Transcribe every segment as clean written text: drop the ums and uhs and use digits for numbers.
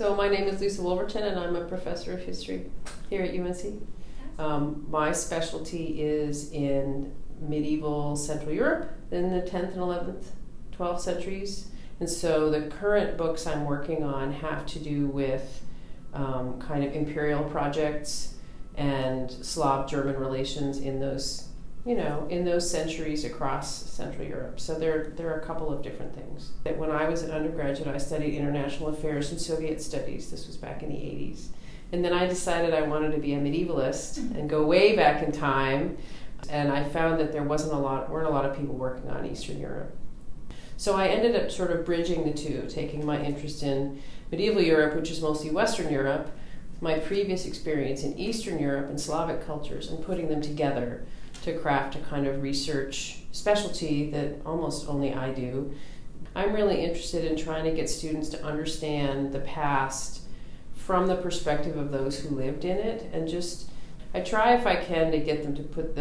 So my name is Lisa Wolverton, and I'm a professor of history here at UNC. My specialty is in medieval Central Europe in the 10th and 11th, 12th centuries. And so the current books I'm working on have to do with kind of imperial projects and Slav-German relations in those, in those centuries across Central Europe. So there are a couple of different things. When I was an undergraduate, I studied international affairs and Soviet studies. This was back in the 80s. And then I decided I wanted to be a medievalist and go way back in time. And I found that there weren't a lot of people working on Eastern Europe. So I ended up sort of bridging the two, taking my interest in medieval Europe, which is mostly Western Europe, my previous experience in Eastern Europe and Slavic cultures, and putting them together to craft a kind of research specialty that almost only I do. I'm really interested in trying to get students to understand the past from the perspective of those who lived in it, and I try if I can to get them to put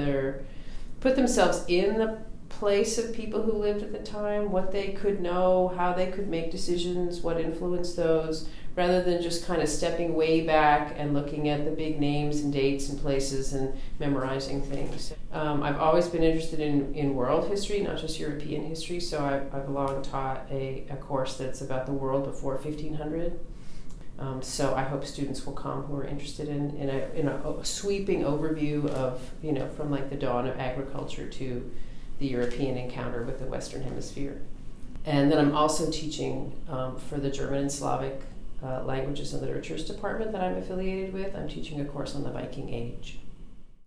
themselves in the place of people who lived at the time, what they could know, how they could make decisions, what influenced those, rather than just kind of stepping way back and looking at the big names and dates and places and memorizing things. I've always been interested in world history, not just European history, so I've long taught a course that's about the world before 1500. So I hope students will come who are interested in a sweeping overview of, from like the dawn of agriculture to the European encounter with the Western Hemisphere. And then I'm also teaching for the German and Slavic Languages and Literatures department that I'm affiliated with. I'm teaching a course on the Viking Age.